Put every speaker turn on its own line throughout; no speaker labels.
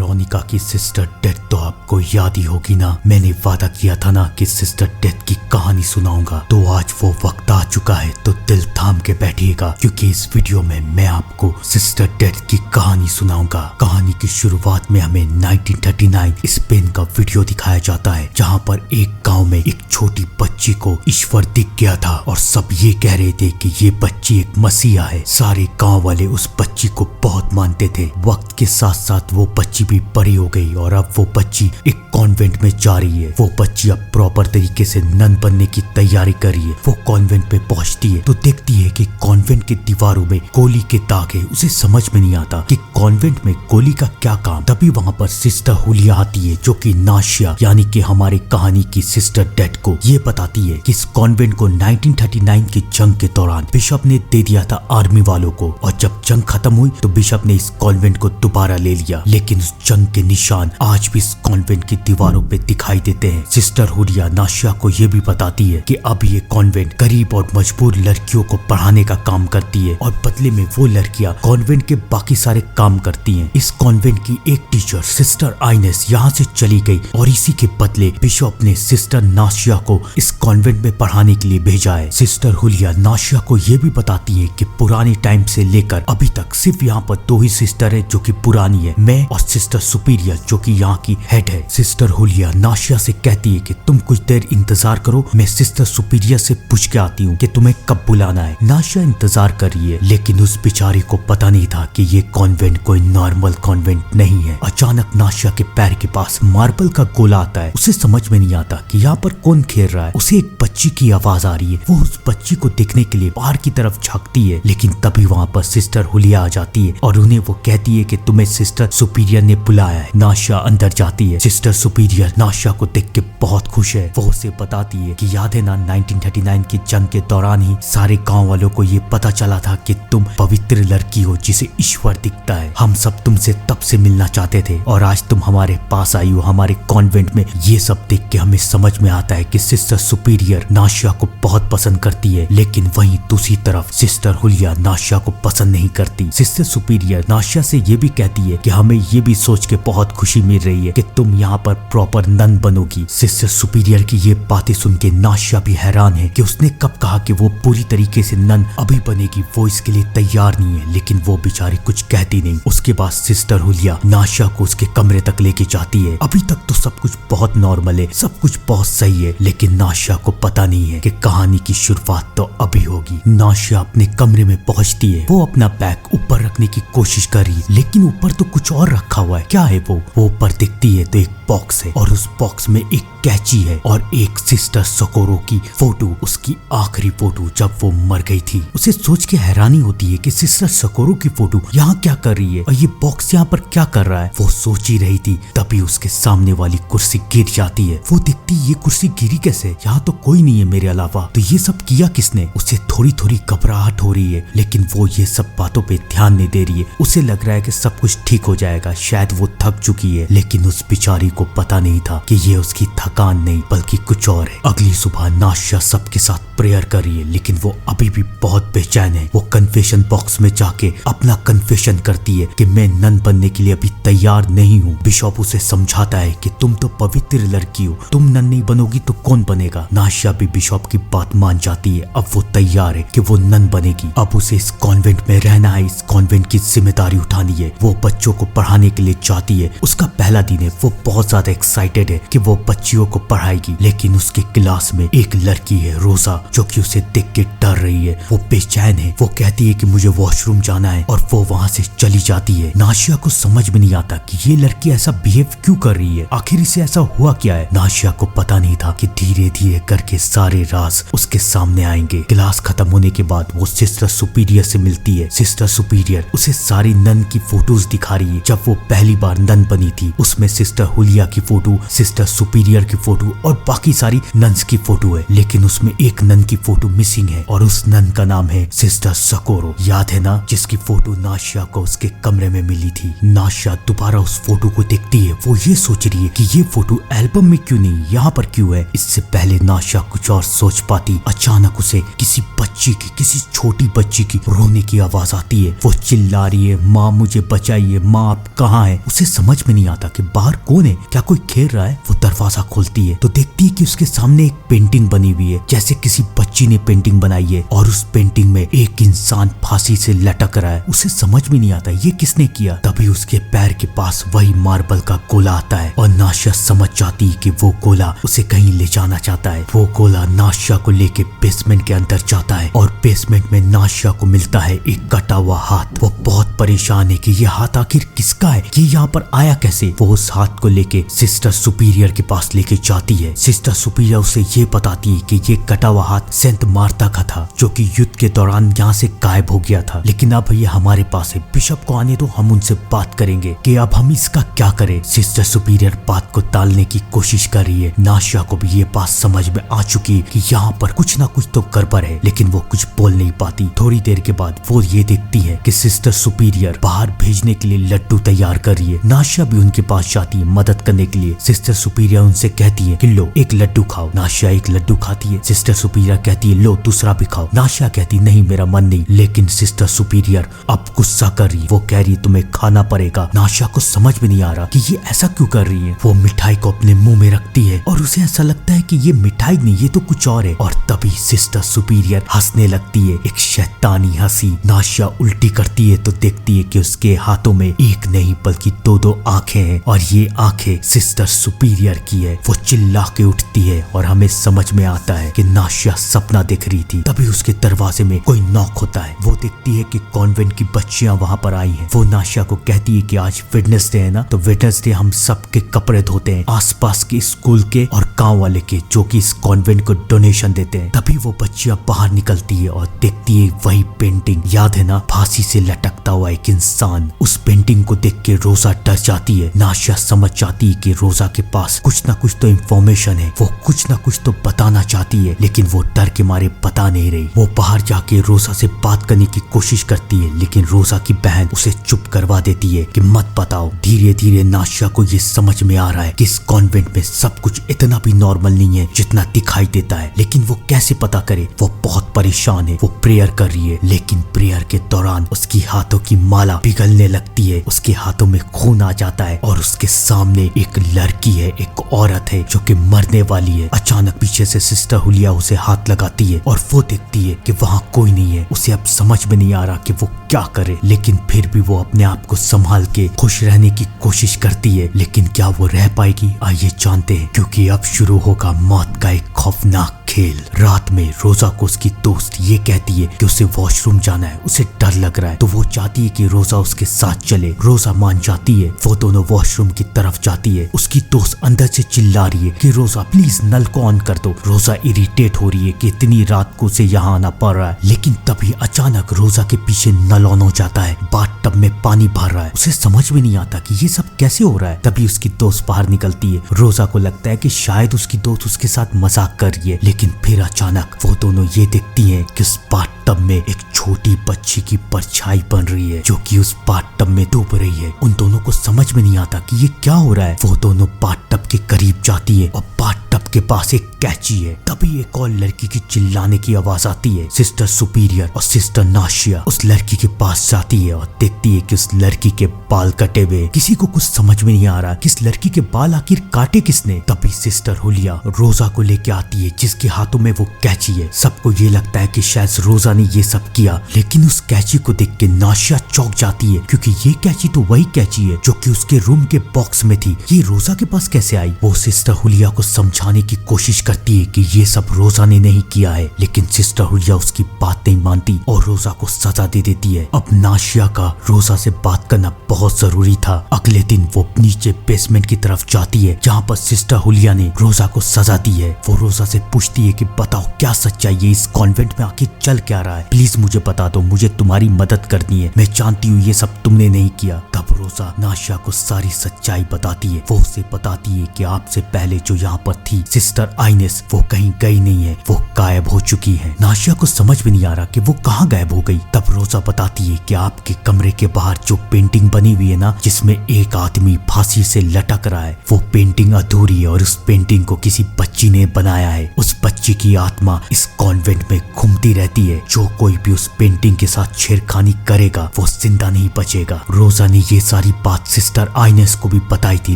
Veronica की sister death तो आपको याद ही होगी ना। मैंने वादा किया था ना कि सिस्टर डेथ की कहानी सुनाऊंगा, तो आज वो वक्त आ चुका है। तो दिल थाम के बैठिएगा क्योंकि इस वीडियो में मैं आपको सिस्टर डेथ की कहानी सुनाऊंगा। कहानी की शुरुआत में हमें 1939 स्पेन का वीडियो दिखाया जाता है, जहाँ पर एक गाँव में एक छोटी बच्ची को ईश्वर दिख गया था और सब ये कह रहे थे कि ये बच्ची एक मसीहा है। सारे गाँव वाले उस बच्ची को बहुत मानते थे। वक्त के साथ साथ वो बच्ची भी बड़ी हो गई और अब वो बच्ची एक कॉन्वेंट में जा रही है। वो बच्ची अब प्रॉपर तरीके से नन बनने की तैयारी कर रही है। वो कॉन्वेंट पे पहुंचती है तो देखती है कि कॉन्वेंट की दीवारों में गोली के दाग है। उसे समझ में नहीं आता कि कॉन्वेंट में गोली का क्या काम। तभी वहाँ पर सिस्टर हुलिया आती है, जो कि नाशिया यानी कि हमारी कहानी की सिस्टर डेथ को ये बताती है कि इस कॉन्वेंट को 1939 की जंग के दौरान बिशप ने दे दिया था आर्मी वालों को, और जब जंग खत्म हुई तो बिशप ने इस कॉन्वेंट को दोबारा ले लिया। लेकिन उस जंग के निशान आज भी इस कॉन्वेंट की दीवारों पे दिखाई देते हैं। सिस्टर हुलिया नाशिया को ये भी बताती है कि अब ये कॉन्वेंट गरीब और मजबूर लड़कियों को पढ़ाने का काम करती है और बदले में वो लड़कियां कॉन्वेंट के बाकी सारे काम करती हैं। इस कॉन्वेंट की एक टीचर सिस्टर आइनेस यहाँ से चली गई और इसी के बदले बिशप ने सिस्टर नाशिया को इस कॉन्वेंट में पढ़ाने के लिए भेजा है। सिस्टर हुलिया नाशिया को ये भी बताती है कि पुराने टाइम से लेकर अभी तक सिर्फ यहाँ पर दो ही सिस्टर है जो कि पुरानी है, मैं और सिस्टर सुपीरियर जो कि यहाँ की हेड है। सिस्टर हुलिया नाशिया से कहती है कि तुम कुछ देर इंतजार करो, मैं सिस्टर सुपीरियर से पूछ के आती हूँ कि तुम्हें कब बुलाना है। नाशिया इंतजार कर रही है, लेकिन उस बेचारी को पता नहीं था कि ये कॉन्वेंट कोई नॉर्मल कॉन्वेंट नहीं है। अचानक नाशिया के पैर के पास मार्बल का गोला आता है। उसे समझ में नहीं आता कि यहाँ पर कौन खेल रहा है। उसे एक बच्ची की आवाज आ रही है। वो उस बच्ची को देखने के लिए बाहर की तरफ झांकती है, लेकिन तभी वहाँ पर सिस्टर हुलिया आ जाती है और उन्हें वो कहती है कि तुम्हें सिस्टर सुपीरियर ने बुलाया है। नाशिया अंदर जाती है। सिस्टर सुपीरियर नाशिया को देख के बहुत खुश है। वो उसे बताती है कि याद है ना 1939 की जंग के दौरान ही सारे गांव वालों को ये पता चला था कि तुम पवित्र लड़की हो जिसे ईश्वर दिखता है। हम सब तुमसे तब से मिलना चाहते थे और आज तुम हमारे पास आई हो हमारे कॉन्वेंट में। ये सब देख के हमें समझ में आता है कि सिस्टर सुपीरियर नाशिया को बहुत पसंद करती है, लेकिन वहीं दूसरी तरफ सिस्टर हुलिया नाशिया को पसंद नहीं करती। सिस्टर सुपीरियर नाशिया से ये भी कहती है कि हमें ये भी सोच के बहुत खुशी मिल रही है कि तुम यहाँ पर प्रॉपर नन बनोगी। सिस्टर सुपीरियर की ये बातें सुन के नाशिया भी हैरान है कि उसने कब कहा कि वो पूरी तरीके से नन अभी बनेगी। वो इसके लिए तैयार नहीं है, लेकिन वो बेचारी कुछ कहती नहीं। उसके बाद सिस्टर हुलिया नाशिया को उसके कमरे तक लेके जाती है। अभी तक तो सब कुछ बहुत नॉर्मल है, सब कुछ बहुत सही है, लेकिन नाशिया को पता नहीं है कि कहानी की शुरुआत तो अभी होगी। नाशिया अपने कमरे में पहुंचती है। वो अपना बैग ऊपर रखने की कोशिश करी, लेकिन ऊपर तो कुछ और रखा हुआ है। क्या है वो ऊपर दिखती है तो एक बॉक्स है और उस बॉक्स में एक कैची है और एक सिस्टर सकोरो की फोटो, उसकी आखिरी फोटो जब वो मर गई थी। उसे सोच के हैरानी होती है कि सिस्टर सकोरो की फोटो यहाँ क्या कर रही है और ये बॉक्स यहाँ पर क्या कर रहा है। वो सोच ही रही थी, तभी उसके सामने वाली कुर्सी गिर जाती है। वो देखती ये कुर्सी गिरी कैसे, यहाँ तो कोई नहीं है मेरे अलावा, तो ये सब किया किसने। उसे थोड़ी थोड़ी घबराहट हो रही है, लेकिन वो ये सब बातों पे ध्यान नहीं दे रही है। उसे लग रहा है कि सब कुछ ठीक हो जाएगा, शायद वो थक चुकी है। लेकिन उस बेचारी को पता नहीं था कि ये उसकी थकान नहीं बल्कि कुछ और है। अगली सुबह नाशिया सबके साथ प्रेयर कर रही है, लेकिन वो अभी भी बहुत बेचैन है। वो कन्फेशन बॉक्स में जाके अपना कन्फेशन करती है कि मैं नन बनने के लिए अभी तैयार नहीं हूँ। बिशप उसे समझाता है कि तुम तो पवित्र लड़की हो, तुम नन नहीं बनोगी तो कौन बनेगा। नाशिया भी बिशप की बात मान जाती है। अब वो तैयार है कि वो नन बनेगी। अब उसे इस कॉन्वेंट में रहना है, इस कॉन्वेंट की जिम्मेदारी उठानी है। वो बच्चों को पढ़ाने के लिए चाहती है। उसका पहला दिन है। वो बहुत ज्यादा एक्साइटेड है कि वो बच्चियों को पढ़ाएगी, लेकिन उसके क्लास में एक लड़की है रोजा, जो कि उसे देख के डर रही है। वो बेचैन है। वो कहती है कि मुझे वॉशरूम जाना है और वो वहाँ से चली जाती है। नाशिया को समझ में नहीं आता कि ये लड़की ऐसा बिहेव क्यों कर रही है, आखिर इसे ऐसा हुआ क्या है। नाशिया को पता नहीं था कि धीरे धीरे करके सारे राज उसके सामने आएंगे। क्लास खत्म होने के बाद वो सिस्टर सुपीरियर से मिलती है। सिस्टर सुपीरियर उसे सारी नन की फोटोज दिखा रही है जब वो पहली बार नन बनी थी। उसमें सिस्टर हुलिया की फोटो, सिस्टर सुपीरियर की फोटो और बाकी सारी नन्स की फोटो है, लेकिन उसमें एक नन की फोटो मिसिंग है और उस नन का नाम है सिस्टर सकोरो। याद है ना, जिसकी फोटो नाशिया को उसके कमरे में मिली थी। नाशिया दोबारा उस फोटो को देखती है। वो ये सोच रही है कि ये फोटो एल्बम में क्यों नहीं, यहाँ पर क्यों है। इससे पहले नाशिया कुछ और सोच पाती, अचानक उसे किसी बच्ची की, किसी छोटी बच्ची की रोने की आवाज आती है। वो चिल्ला रही है, माँ मुझे बचाइए, माँ आप कहाँ है उसे समझ में नहीं आता कि बाहर कौन है, क्या कोई खेल रहा है। वो दरवाजा खोलती है तो देखती है कि उसके सामने एक पेंटिंग बनी हुई है, जैसे किसी बच्ची ने पेंटिंग बनाई है और उस पेंटिंग में एक इंसान फांसी से लटक रहा है। उसे समझ में नहीं आता ये किसने किया। तभी उसके पैर के पास वही मार्बल का गोला आता है और नाशिया समझ जाती है कि वो गोला उसे कहीं ले जाना चाहता है। वो गोला नाशिया को लेके बेसमेंट के अंदर जाता है और बेसमेंट में नाशिया को मिलता है एक कटा हुआ हाथ। वो बहुत परेशान है कि ये हाथ आखिर किसका है, ये यहाँ पर आया कैसे। वो उस हाथ को लेके सिस्टर सुपीरियर के पास लेके जाती है। सिस्टर सुपीरियर उसे ये बताती है कि ये कटा हुआ हाथ सेंट मार्था का था, जो कि युद्ध के दौरान यहाँ से गायब हो गया था, लेकिन अब ये हमारे पास है। बिशप को आने दो, हम उनसे बात करेंगे कि अब हम इसका क्या करें। सिस्टर सुपीरियर बात को टालने की कोशिश कर रही है। नाशिया को भी ये बात समझ में आ चुकी है कि यहाँ पर कुछ ना कुछ तो गड़बड़ है, लेकिन वो कुछ बोल नहीं पाती। थोड़ी देर के बाद वो ये देखती है कि सिस्टर सुपीरियर बाहर भेजने के लिए लड्डू तैयार कर रही है। नाशिया भी उनके पास जाती है मदद करने के लिए। सिस्टर सुपीरियर उनसे कहती है कि लो एक लड्डू खाओ। नाशिया एक लड्डू खाती है। सिस्टर सुपीरियर कहती है लो दूसरा भी खाओ। नाशिया कहती नहीं मेरा मन नहीं, लेकिन सिस्टर सुपीरियर अब गुस्सा कर रही है। वो कह रही है तुम्हें खाना पड़ेगा। नाशिया को समझ में नहीं आ रहा कि ये ऐसा क्यों कर रही है। वो मिठाई को अपने मुंह में रखती है और उसे ऐसा लगता है कि ये मिठाई नहीं, ये तो कुछ और है। और तभी सिस्टर सुपीरियर हंसने लगती है, एक शैतानी हंसी। नाशिया उल्टी करती है तो देखती है कि उसके हाथों में एक नहीं बल्कि दो दो आंखें हैं और ये आंखें सिस्टर सुपीरियर की है। वो चिल्ला के उठती है और हमें समझ में आता है कि नाशिया सपना देख रही थी। तभी उसके दरवाजे में कोई नॉक होता है। वो देखती है कि कॉन्वेंट की बच्चियां वहां पर आई हैं। वो नाशिया को कहती है कि आज वेडनेसडे है ना, तो वेडनेसडे हम सबके कपड़े धोते हैं, आसपास के स्कूल के और गांव वाले के, जो कि इस कॉन्वेंट को डोनेशन देते हैं। तभी वो बच्चियां बाहर निकलती है और देखती है वही पेंटिंग, याद है ना, फांसी से लटकता हुआ एक इंसान। उस पेंटिंग को देख के रोजा डर जाती है। नाशिया समझ जाती है कि रोजा के पास कुछ ना कुछ तो इंफॉर्मेशन है, वो कुछ ना कुछ तो बताना चाहती है, लेकिन वो डर के मारे बता नहीं रही। वो बाहर जाके रोजा से बात करने की कोशिश करती है, लेकिन रोजा की बहन उसे चुप करवा देती है कि मत बताओ। धीरे धीरे नाशिया को ये समझ में आ रहा है कि इस कॉन्वेंट में सब कुछ इतना भी नॉर्मल नहीं है जितना दिखाई देता है, लेकिन वो कैसे पता करे। वो बहुत परेशान है। वो प्रेयर कर रही है, लेकिन प्रेयर के दौरान उसकी हाथों की माला पिघलने लगती है, उसके हाथों में खून आ जाता है और उसके सामने एक लड़की है, एक औरत है जो कि मरने वाली है। अचानक पीछे से सिस्टर हुलिया उसे हाथ लगाती है और वो देखती है कि वहाँ कोई नहीं है। उसे अब समझ में नहीं आ रहा कि वो क्या करे, लेकिन फिर भी वो अपने आप को संभाल के खुश रहने की कोशिश करती है। लेकिन क्या वो रह पाएगी, आइए जानते हैं, क्योंकि अब शुरू होगा मौत का एक खौफनाक खेल। रात में रोजा को उसकी दोस्त ये कहती है कि उसे वॉशरूम जाना है, उसे डर लग रहा है, तो वो चाहती है कि रोजा उसके साथ चले। रोजा मान जाती है। वो दोनों वॉशरूम की तरफ जाती है। उसकी दोस्त अंदर से चिल्ला रही है कि रोजा प्लीज नल को ऑन कर दो। रोजा इरिटेट हो रही है कि इतनी रात को उसे यहाँ आना पड़ रहा है, लेकिन तभी अचानक रोजा के पीछे नल ऑन हो जाता है। बाथटब में पानी भर रहा है। उसे समझ में नहीं आता कि ये सब कैसे हो रहा है। तभी उसकी दोस्त बाहर निकलती है। रोजा को लगता है कि शायद उसकी दोस्त उसके साथ मजाक कर रही है, लेकिन फिर अचानक वो दोनों ये देखती हैं कि उस बाथटब में एक छोटी बच्ची की परछाई बन रही है, जो कि उस बाथटब में डूब रही है। उन दोनों को समझ में नहीं आता कि ये क्या हो रहा है। वो दोनों बाथटब के करीब जाती है और बाथटब के पास एक कैची है। तभी एक और लड़की की चिल्लाने की आवाज आती है। सिस्टर सुपीरियर और सिस्टर नाशिया उस लड़की के पास जाती है और देखती है कि उस लड़की के बाल कटे हुए। किसी को कुछ समझ में नहीं आ रहा कि इस लड़की के बाल आखिर काटे किसने। तभी सिस्टर हुलिया रोजा को लेके आती है, जिसके हाथों में वो कैची है। सबको ये लगता है कि शायद रोजा ने ये सब किया, लेकिन उस कैची को देख के नाशिया चौंक जाती है, क्योंकि ये कैची तो वही कैची है जो कि उसके रूम के बॉक्स में थी। ये रोजा के पास कैसे आई। वो सिस्टर हुलिया को समझाने की कोशिश करती है कि ये सब रोजा ने नहीं किया है, लेकिन सिस्टर हुलिया उसकी बात नहीं मानती और रोजा को सजा दे देती है। अब नाशिया का रोजा से बात करना बहुत जरूरी था। अगले दिन वो नीचे बेसमेंट की तरफ जाती है, जहाँ पर सिस्टर हुलिया ने रोजा को सजा दी है। वो रोजा से पूछती है कि बताओ क्या सच्चाई है, इस कॉन्वेंट में आखिर चल क्या रहा है, प्लीज मुझे बता दो, मुझे तुम्हारी मदद करनी है, मैं जानती हूँ ये सब तुमने नहीं किया। तब रोजा नाशिया को सारी सच्चाई बताती है। वो उसे बताती है कि आपसे पहले जो यहाँ पर थी सिस्टर आइनेस, वो कहीं गई नहीं है, वो गायब हो चुकी है। नाशिया को समझ में नहीं आ रहा कि वो कहाँ गायब हो गई। तब रोजा बताती है कि आपके कमरे के बाहर जो पेंटिंग बनी हुई है ना, जिसमें एक आदमी फांसी से लटक रहा है, वो पेंटिंग अधूरी है और उस पेंटिंग को किसी बच्ची ने बनाया है। उस बच्ची की आत्मा इस कॉन्वेंट में घूमती रहती है। जो कोई भी उस पेंटिंग के साथ छेड़खानी करेगा वो जिंदा नहीं बचेगा। रोजा ने ये सारी बात सिस्टर आइनेस को भी बताई थी,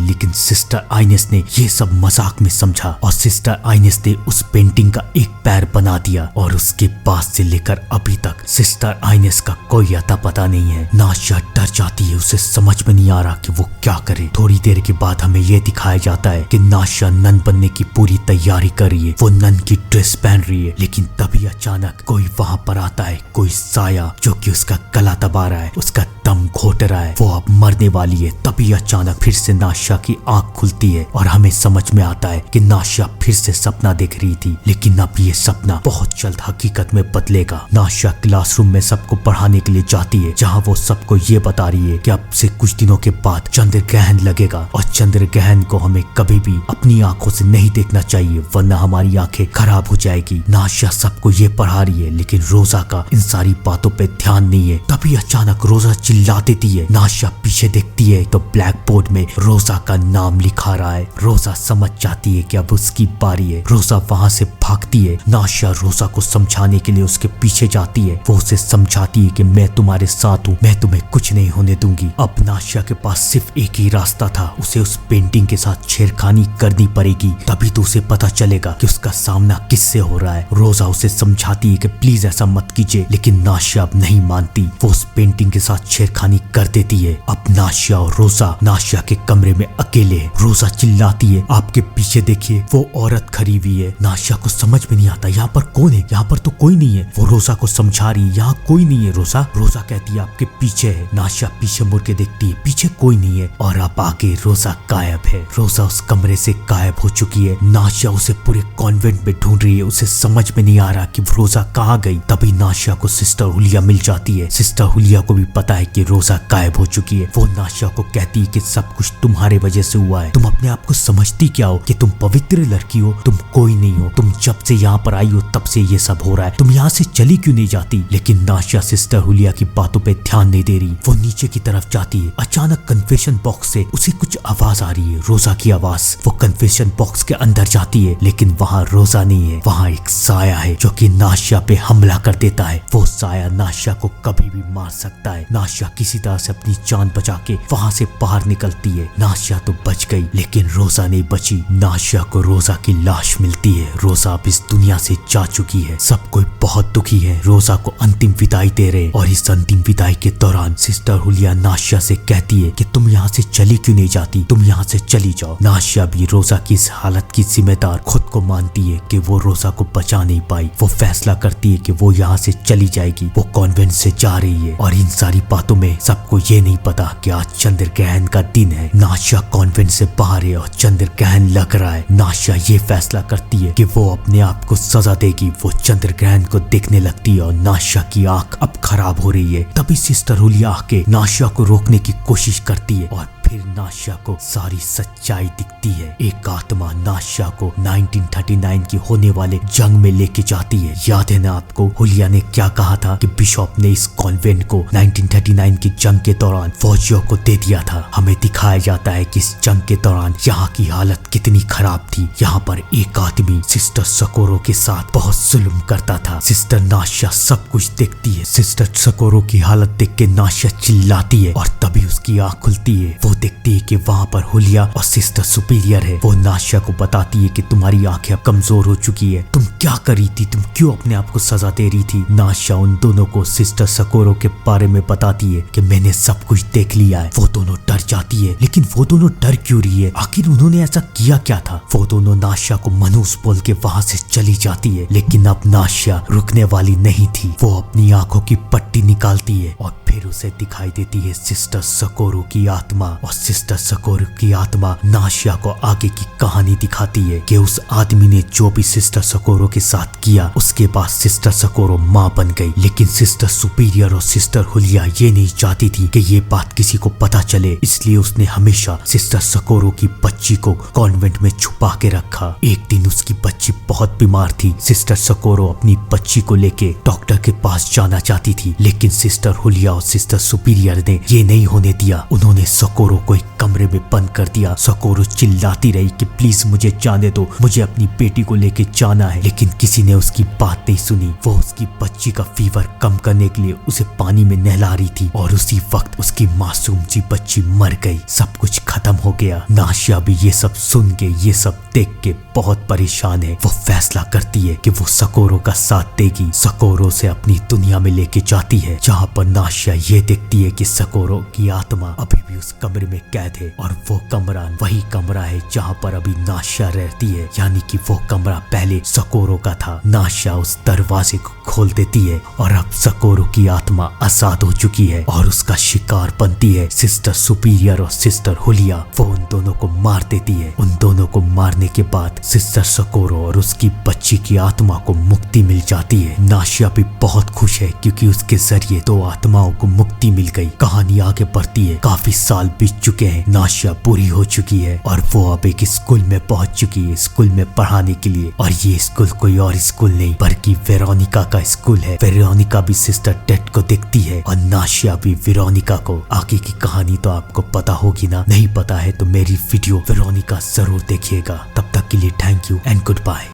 लेकिन सिस्टर आइनेस ने ये सब मजाक में समझा और सिस्टर आइनेस ने उस पेंटिंग का एक पैर बना दिया और उसके बाद से लेकर अभी तक सिस्टर आइनेस का कोई अता पता नहीं है। नाश्या डर जाती है, उसे समझ में नहीं आ रहा कि वो क्या करे। थोड़ी देर के बाद हमें ये दिखाया जाता है कि नाश्या नन बनने की पूरी तैयारी कर रही है। वो नन की ड्रेस पहन रही है, लेकिन तभी अचानक कोई वहाँ पर आता है, कोई साया जो कि उसका गला दबा रहा है, उसका दम घोट रहा है, वो अब मरने वाली है। तभी अचानक फिर से नाश्या की आंख खुलती है और हमें समझ में आता है कि नाश्या फिर से सपना देख रही थी, लेकिन अब ये सपना बहुत जल्द हकीकत में बदलेगा। नाश्या क्लासरूम में सबको पढ़ाने के लिए जाती है, जहाँ वो सबको ये बता रही है कि अब से कुछ दिनों के बाद चंद्र ग्रहण लगेगा और चंद्र ग्रहण को हमें कभी भी अपनी आंखों से नहीं देखना चाहिए, वरना हमारी आंखें खराब हो जाएगी। नाश्या सबको ये पढ़ा रही है, लेकिन रोजा का इन सारी बातों पे ध्यान नहीं है। तभी अचानक रोजा चिल्ला देती है। नाश्या पीछे देखती है तो ब्लैक बोर्ड में रोजा का नाम लिखा रहा है। रोजा समझ जाती है कि अब उसकी बारी है। रोजा वहाँ से भागती है। नाश्या रोजा को समझाने के लिए उसके पीछे जाती है। वो उसे समझाती है कि मैं तुम्हारे साथ हूँ, मैं तुम्हें कुछ नहीं होने दूंगी। अब नाश्या के पास सिर्फ एक ही रास्ता था, उसे उस पेंटिंग के साथ छेड़खानी करनी पड़ेगी, तभी तो उसे पता चलेगा कि उसका सामना किससे हो रहा है। रोजा उसे समझाती है कि प्लीज ऐसा मत कीजिए, लेकिन नाश्या अब नहीं मानती। वो उस पेंटिंग के साथ छेड़खानी कर देती है। अब नाश्या और रोजा नाश्या के कमरे में अकेले हैं। रोजा चिल्लाती है, आपके पीछे देखिए वो औरत खड़ी हुई है। नाश्या को समझ में नहीं आता यहाँ पर कौन है, यहाँ पर तो कोई नहीं है। वो रोजा को समझा रही है, यहाँ कोई नहीं है रोजा। रोजा कहती है आपके पीछे है। नाश्या पीछे मुड़ के देखती है, पीछे कोई नहीं है और अब आगे रोजा गायब है। रोजा उस कमरे से गायब हो चुकी है। नाश्या उसे पूरे कॉन्वेंट में ढूंढ रही है, उसे समझ में नहीं आ रहा कि रोजा कहाँ गई। तभी नाश्या को सिस्टर हुलिया मिल जाती है। सिस्टर हुलिया को भी पता है कि रोजा गायब हो चुकी है। वो नाश्या को कहती है कि सब कुछ तुम्हारे वजह से हुआ है, तुम अपने आप को समझती क्या हो कि तुम पवित्र लड़की हो, तुम कोई नहीं हो, तुम जब से यहाँ पर आई हो तब से ये सब हो रहा है, तुम यहाँ से चली क्यों नहीं जाती। लेकिन नाश्या सिस्टर हुलिया की बातों पे ध्यान नहीं दे रही। वो नीचे की तरफ जाती है। अचानक कन्फेशन बॉक्स से उसे कुछ आवाज आ रही है, रोजा की आवाज। वो कन्फेशन बॉक्स के अंदर जाती है, लेकिन वहाँ रोजा नहीं है, वहाँ एक साया है जो कि नाश्या पे हमला कर देता है। वो साया नाश्या को कभी भी मार सकता है। नाश्या किसी तरह से अपनी जान बचा के वहाँ से बाहर निकलती है। नाश्या तो बच गई, लेकिन रोजा नहीं बची। नाश्या को रोजा की लाश मिलती है। रोजा अब इस दुनिया से जा चुकी है। सब कोई बहुत दुखी है। रोजा को अंतिम विदाई दे रहे और इस अंतिम विदाई के दौरान सिस्टर हुलिया नाश्या से कहती है कि तुम यहाँ से चली क्यों नहीं जाती, तुम यहाँ से चली जाओ। नाश्या भी रोजा की इस हालत की जिम्मेदार खुद को मानती है कि वो रोजा को बचा नहीं पाई। वो फैसला करती है कि वो यहाँ से चली जाएगी। वो कॉन्वेंट से जा रही है और इन सारी बातों में सबको ये नहीं पता कि आज चंद्र ग्रहण का दिन है। नाश्या कॉन्वेंट से बाहर है और चंद्र ग्रहण लग रहा है। नाश्या ये फैसला करती है कि वो अपने आप को सजा देगी। वो चंद्र ग्रहण को देखने लगती है और नाश्या की आंख अब खराब हो रही है। तभी सिस्टर हुलिया आके नाश्या को रोकने की कोशिश करती है और फिर नाश्या को सारी सच्चाई दिखती है। एक आत्मा नाश्या को 1939 की होने वाले जंग में लेके जाती है। याद है ना आपको हुलिया ने क्या कहा था कि बिशप ने इस कॉन्वेंट को 1939 की जंग के दौरान फौजियों को दे दिया था। हमें दिखाया जाता है कि इस जंग के दौरान यहाँ की हालत कितनी खराब थी। यहाँ पर एक आदमी सिस्टर सकोरो के साथ बहुत जुल्म करता था। सिस्टर नाश्या सब कुछ देखती है। सिस्टर सकोरो की हालत देख के नाश्या चिल्लाती है और तभी उसकी आंख खुलती है। वो देखती है कि वहाँ पर हुलिया और सिस्टर सुपीरियर है। वो नाश्या को बताती है कि तुम्हारी आंखें अब कमजोर हो चुकी है, तुम क्या करी थी, तुम क्यों अपने आप को सजा दे रही थी। नाश्या उन दोनों को सिस्टर सकोरो के बारे में बताती है कि मैंने सब कुछ देख लिया है। वो दोनों डर जाती है, लेकिन वो दोनों डर क्यों रही है, आखिर उन्होंने ऐसा किया क्या था। वो दोनों नाश्या को मनूस बोल के वहाँ से चली जाती है, लेकिन अब नाश्या रुकने वाली नहीं थी। वो अपनी आंखों की पट्टी निकालती है और फिर उसे दिखाई देती है सिस्टर सकोरो की आत्मा। और सिस्टर सकोरो की आत्मा नाश्या को आगे की कहानी दिखाती है कि उस आदमी ने जो भी सिस्टर सकोरो के साथ किया, उसके बाद सिस्टर सकोरो माँ बन गई। लेकिन सिस्टर सुपीरियर और सिस्टर हुलिया ये नहीं चाहती थी कि ये बात किसी को पता चले, इसलिए उसने हमेशा सिस्टर सकोरो की बच्ची को कॉन्वेंट में छुपा के रखा। एक दिन उसकी बच्ची बहुत बीमार थी। सिस्टर सकोरो अपनी बच्ची को लेके डॉक्टर के पास जाना चाहती थी, लेकिन सिस्टर हुलिया और सिस्टर सुपीरियर ने ये नहीं होने दिया। उन्होंने सकोरो सकोरो को एक कमरे में बंद कर दिया। सकोरो चिल्लाती रही कि प्लीज मुझे जाने दो, मुझे अपनी बेटी को लेके जाना है, लेकिन किसी ने उसकी बात नहीं सुनी। वो उसकी बच्ची का फीवर कम करने के लिए उसे पानी में नहला रही थी और उसी वक्त उसकी मासूम सी बच्ची मर गई। सब कुछ खत्म हो गया। नाशिया भी ये सब सुन के, ये सब देख के बहुत परेशान है। वो फैसला करती है कि वो सकोरो का साथ देगी। सकोरो से अपनी दुनिया में लेके जाती है, जहाँ पर नाशिया ये देखती है कि सकोरो की आत्मा अभी भी उस कमरे में कैद है और वो कमरा वही कमरा है जहाँ पर अभी नाशिया रहती है, यानी कि वो कमरा पहले सकोरो का था। नाशिया उस दरवाजे को खोल देती है और अब सकोरो की आत्मा आजाद हो चुकी है और उसका शिकार बनती है सिस्टर सुपीरियर और सिस्टर हुलिया। वो उन दोनों को मार देती है। उन दोनों को मारने के बाद सिस्टर सकोरो और उसकी बच्ची की आत्मा को मुक्ति मिल जाती है। नाशिया भी बहुत खुश है क्योंकि उसके जरिए 2 आत्माओं को मुक्ति मिल गई। कहानी आगे बढ़ती है। काफी साल बीत चुके हैं। नाशिया पूरी हो चुकी है और वो अब एक स्कूल में पहुंच चुकी है, स्कूल में पढ़ाने के लिए। और ये स्कूल कोई और स्कूल नहीं बल्कि वेरोनिका का स्कूल है। वेरोनिका भी सिस्टर टेट को देखती है और नाशिया भी वेरोनिका को। आगे की कहानी तो आपको पता होगी ना, नहीं पता है तो मेरी वीडियो वेरोनिका जरूर देखिएगा। तब तक के लिए thank you and good bye.